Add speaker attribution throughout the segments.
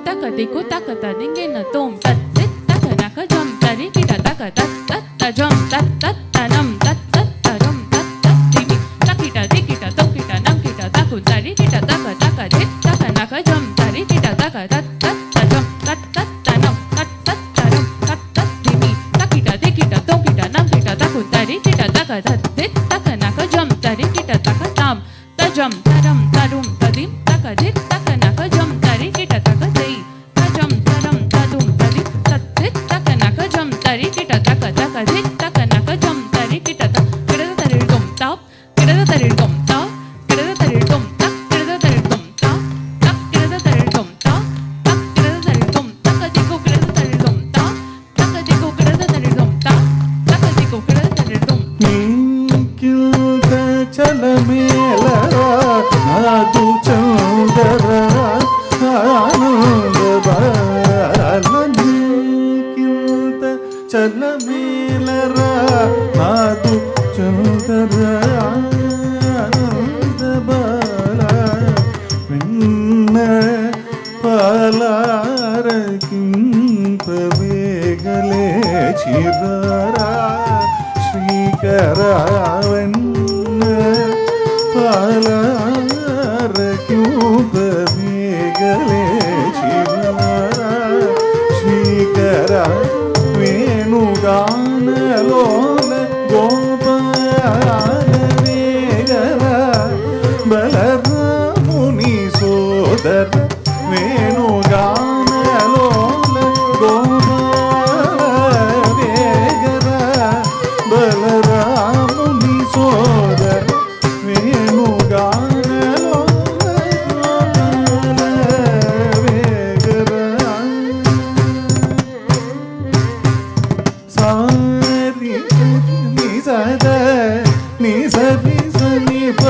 Speaker 1: taka diku taka ta dingena tom tat tit taka naka jam tari kita taka tat tat ta jam tat tat tanam tat tat ta jam tat tat digi takita dikita tokita namkita taku tari kita taka taka dit taka naka jam tari kita taka tat tat ta jam tat tat tanam tat tat taram tat tat digi takita dikita tokita namkita taku tari kita taka tat dit taka naka jam tari kita taka tam ta jam taram tarum tadim taka dit taka naka jam tari kita taka dei ta jam taram tadum tadim tat dit taka naka jam tari kita taka taka dit taka naka jam tari kita ta kirada tarir dum tap kirada tarir dum ta kirada tarir dum tak kirada tarir dum ta tak kirada tarir dum ta tak kirada tarir dum taka diku kirada tarir dum ta taka diku kirada tarir dum ta taka diku kirada tarir dum
Speaker 2: నీకిల్త చలమేలరా నాదు చందర ఆనంద బాల నీకిల్త చలమేలరా నాదు చందర ఆనంద బాల వెన్న పాలారకింపవేగలే చిరారా శ్రీకరావన్న పాలారకింపవేగలే చిరారా శ్రీకర వేణుగానలోల గోపాల వేగర బలరాముని సోదర వేణుగానలోల గోపాల వేగర బలరాముని సోదర వేణుగానలోల గోపాల వేగర సారి నిజద నిజది సనిప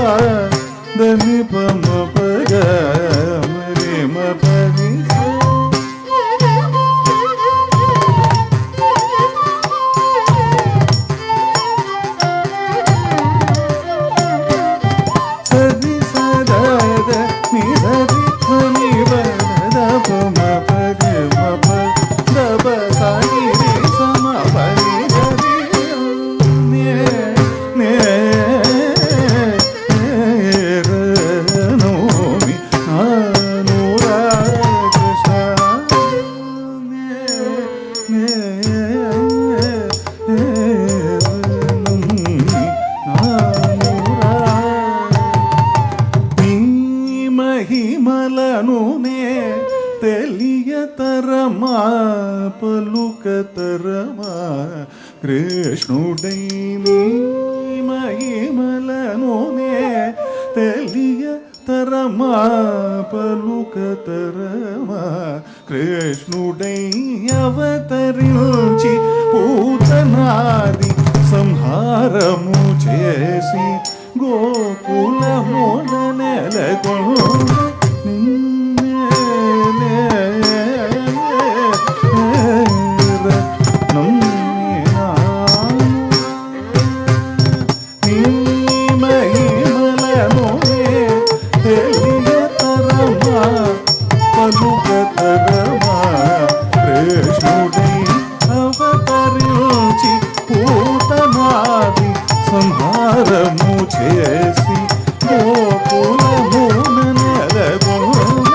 Speaker 2: దని పమ పగ మరి మ పది సరి సదద నిజది ధని వద పమ పగ మ ప దబ సాని రి సమ పని గరి నే నే నోమి అనురా కృష్ణ నే నే నీ మహిమలను నే తెలియతరమా పలుకతరమా కృష్ణుడై నీ మహిమలను నే తెలియతరమా పలుకతరమా కృష్ణుడై అవతరించి పూతనాది సంహారము చేసి గోకులమున నెలకొన్న పలుకతరమా కృష్ణుడై అవతరించి పూతనాది సంహారము చేసి గోకులమున నెలకొన్న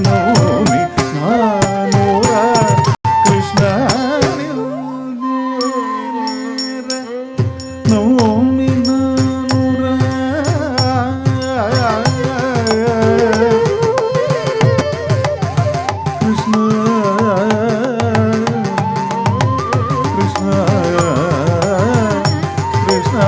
Speaker 2: నోమి నానురా కృష్ణ నోమి నానురా కృష్ణ కృష్ణ కృష్ణ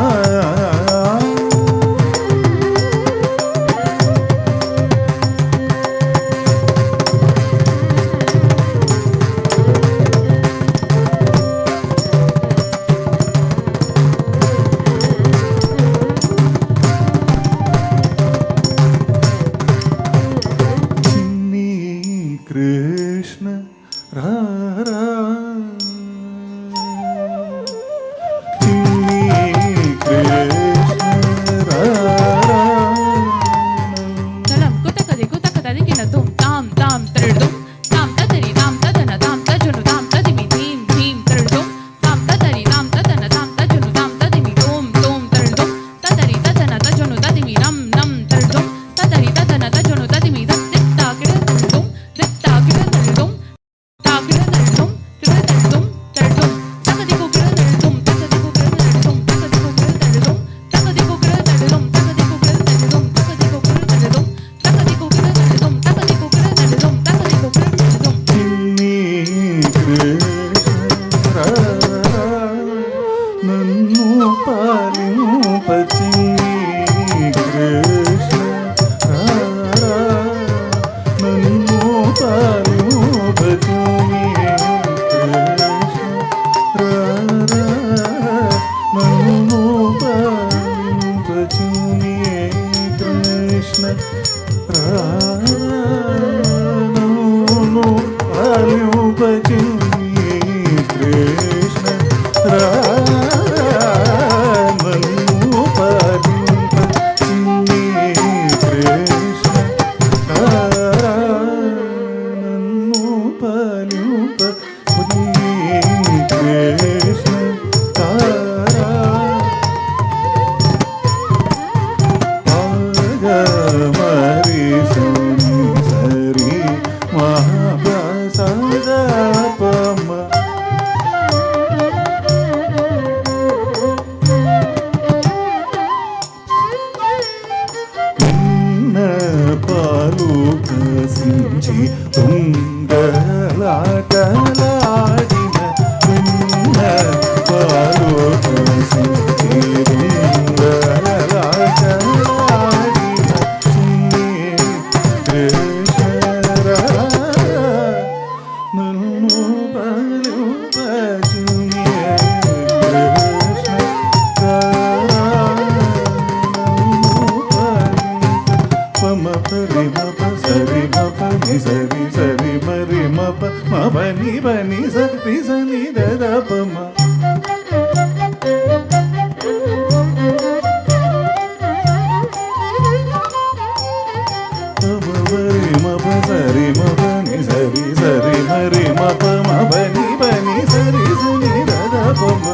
Speaker 2: పాలింపచి కృష్ణ నన్ను పాలింపచి నన్ను పాలింపచి కృష్ణ నన్ను పాలింపచి కృష్ణ నన్ను పాలింపచి కృష్ణ నన్ను పాలింపచి కృష్ణ మరి సరి మహాప్రసాద పమ పాలు కసించి తుంగలాటలాడిన పాలు కసించి తుంగలాటలాడిన కృష్ణ నన్ను పాలింపచునే కృష్ణ పమ పరి మప సరి మప ని సరి సరి మరి మప మపని పని సరి సని దద పమ పమ పరి మప సరి మప ని సరి సరి మరి మప మపని పని సరి సని దద పమ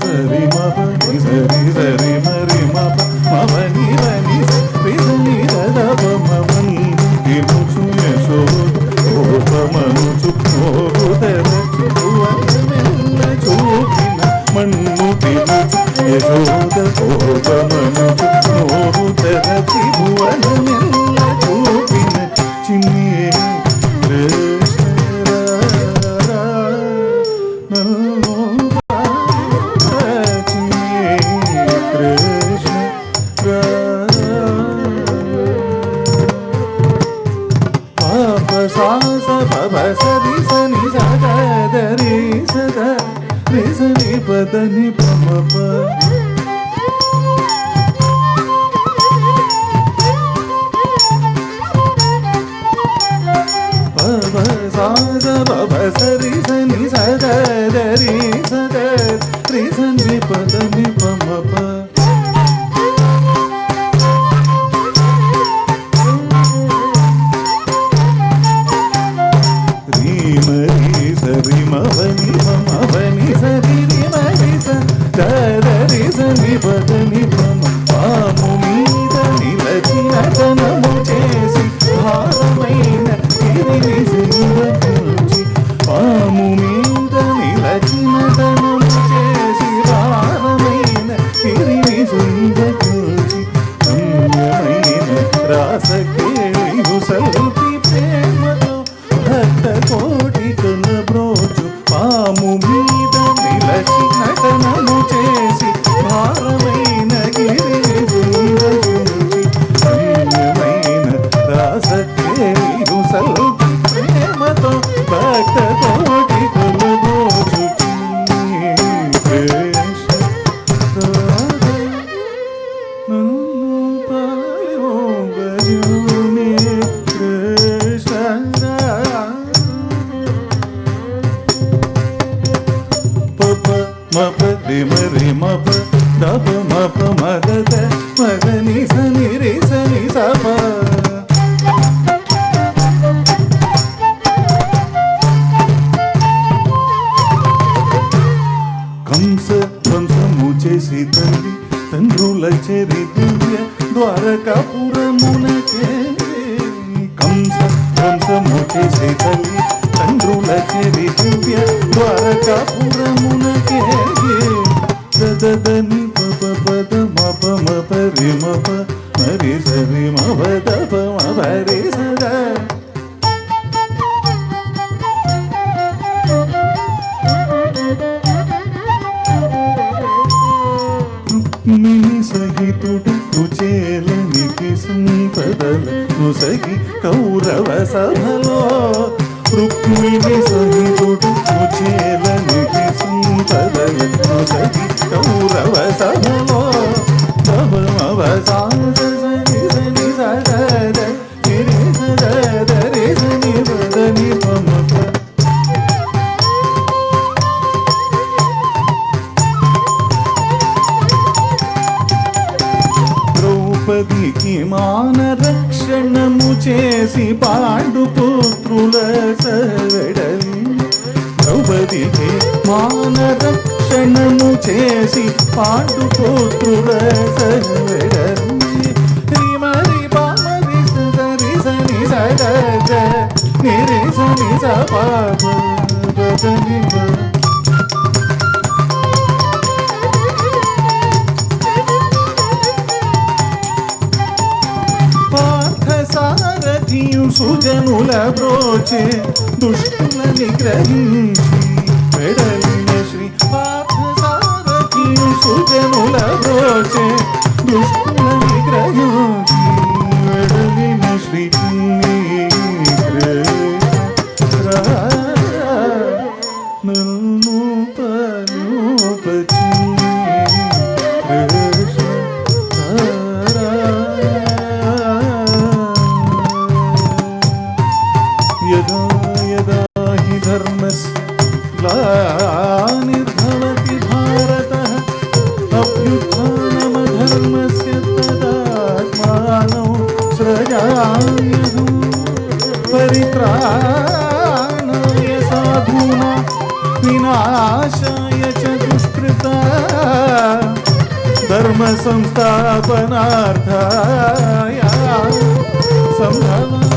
Speaker 2: సరి మప ని సరి సరి మరి మప మపని పని సరి సని దద పమ మంది ముచు యశోద గోపమనుచు మోగు తెరచు భువనమెల్ల చూపిన మన్ను తినుచు యశోద గోపమనుచు మోగు తెరచి భువనమెల్ల చూపిన చిన్ని కృష్ణ సరి సని సదరి సద రిసని పదని పమప పవ సాద పవ సరి సని సదరి సద రిసని పదని పమప సరి మవని మవని సరి మరి సరి సని పదని పమ పాము మీద నిలచి నటనము చేసి భారమైన గిరిని సింహి పాము మీద నిలచి నటనము చేసి భారమైన గిరిని సింహి రమ్యమైన రాస కేళి సల్పి ప్రేమతో భక్త కోటి బ్రోచు పాము మీద నిలచి నటనము చేసి భారమైన గిరిని సింహి రమ్యమైన రాస కేళి సల్పి ప్రేమతో భక్త కోటి బ్రోచు కృష్ణ నన్ను పాలింపచునే కృష్ణ रे सदा रुक्मिणी सहितुडु कुचेलनिकि संपदल नुसగి కౌరవ సభలో रुक्मिणी सहितुडु कुचेलनिकि संपदल नुसగి కౌరవ సభలో భవమవసాద సని సని సదద నిరి సదద రి సని వదని పమప ద్రౌపదికి మాన రక్షణము చేసి పాండుపుత్రుల సవెడలి ద్రౌపదికి మాన రక్షణము చేసి పాండుపుత్రుల సవెడలి శ్రీమరి పామరి సరి సని సదద నిరి సని సపాప బదని సారథియు సుజనుల బ్రోచే దుష్టుల నిగ్రహించి వెడలిన శ్రీ పార్థ సారథియు సుజనుల బ్రోచే దుష్టుల నిగ్రహించి వెడలిన శ్రీ నన్ను పనుపచి यदा यदा हि धर्मस्य ग्लानिर्भवति भारतः अभ्युत्थानमधर्मस्य तदात्मानं सृजाम्यहं परित्राणाय साधूनां विनाशाय च दुष्कृता धर्मसंस्थापनार्थाय सम्भवामि